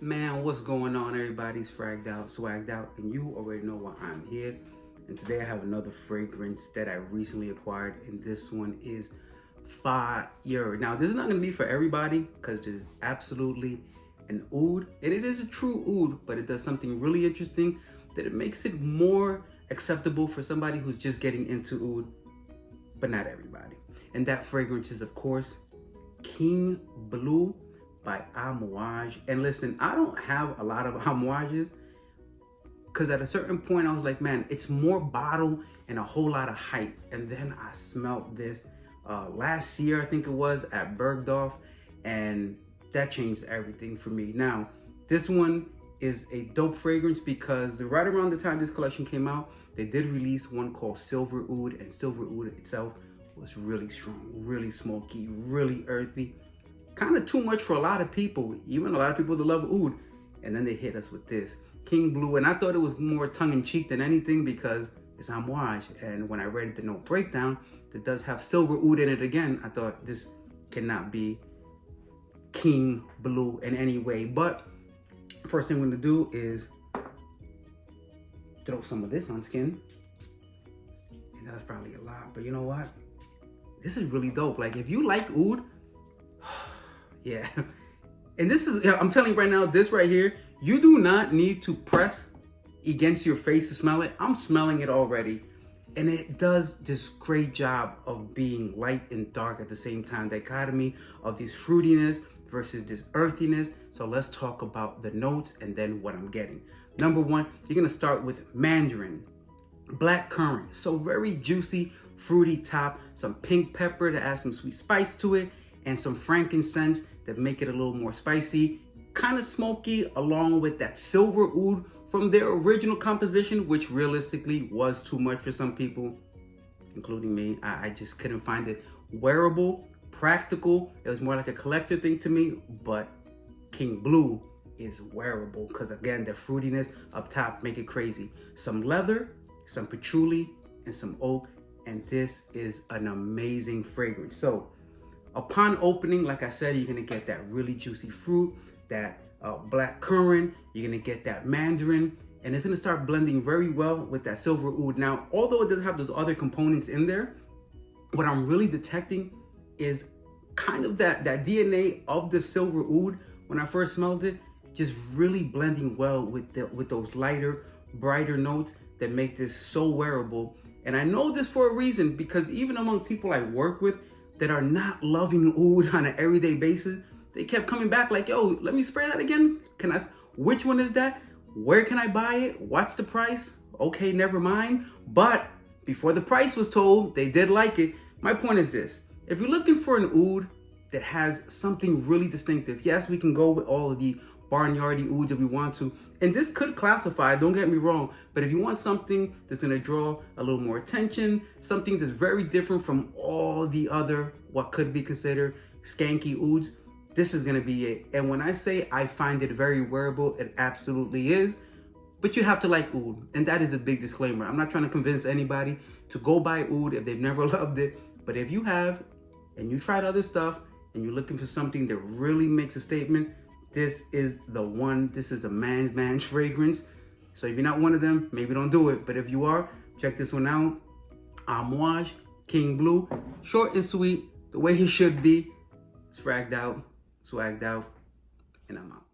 Man, what's going on? Everybody's fragged out, swagged out, and you already know why I'm here. And today I have another fragrance that I recently acquired, and this one is fire. Now, this is not going to be for everybody because it is absolutely an oud, and it is a true oud, but it does something really interesting that it makes it more acceptable for somebody who's just getting into oud, but not everybody. And that fragrance is, of course, King Blue by Amouage. And listen, I don't have a lot of Amouages because at a certain point I was like, man, it's more bottle and a whole lot of hype. And then I smelled this last year, I think it was, at Bergdorf, and that changed everything for me. Now, this one is a dope fragrance because right around the time this collection came out, they did release one called Silver Oud, and Silver Oud itself was really strong, really smoky, really earthy. Kind of too much for a lot of people, even a lot of people that love oud. And then they hit us with this King Blue, and I thought it was more tongue-in-cheek than anything because it's Amouage. And when I read the note breakdown that does have Silver Oud in it again, I thought this cannot be King Blue in any way. But first thing I'm gonna do is throw some of this on skin. And that's probably a lot, but you know what? This is really dope. Like, if you like oud, yeah. And this is, I'm telling you right now, this right here, you do not need to press against your face to smell it. I'm smelling it already. And it does this great job of being light and dark at the same time. Dichotomy of this fruitiness versus this earthiness. So let's talk about the notes and then what I'm getting. Number one, you're gonna start with Mandarin. Blackcurrant, so very juicy, fruity top. Some pink pepper to add some sweet spice to it. And some frankincense that make it a little more spicy, kind of smoky, along with that silver oud from their original composition, which realistically was too much for some people, including me. I just couldn't find it wearable, practical. It was more like a collector thing to me, but King Blue is wearable because, again, the fruitiness up top make it crazy. Some leather, some patchouli, and some oak, and this is an amazing fragrance. So upon opening, like I said, you're gonna get that really juicy fruit, that black currant, you're gonna get that mandarin, and it's gonna start blending very well with that silver oud. Now, although it doesn't have those other components in there, what I'm really detecting is kind of that DNA of the silver oud when I first smelled it, just really blending well with those lighter, brighter notes that make this so wearable. And I know this for a reason, because even among people I work with that are not loving oud on an everyday basis, they kept coming back like, yo, let me spray that again. Which one is that? Where can I buy it? What's the price? Okay, never mind. But before the price was told, they did like it. My point is this: if you're looking for an oud that has something really distinctive, yes, we can go with all of the barnyardy ouds if we want to. And this could classify, don't get me wrong, but if you want something that's gonna draw a little more attention, something that's very different from all the other, what could be considered skanky ouds, this is gonna be it. And when I say I find it very wearable, it absolutely is, but you have to like oud. And that is a big disclaimer. I'm not trying to convince anybody to go buy oud if they've never loved it, but if you have, and you tried other stuff, and you're looking for something that really makes a statement, this is the one. This is a man's fragrance. So if you're not one of them, maybe don't do it. But if you are, check this one out. Amouage, King Blue. Short and sweet, the way it should be. It's fragged out, swagged out, and I'm out.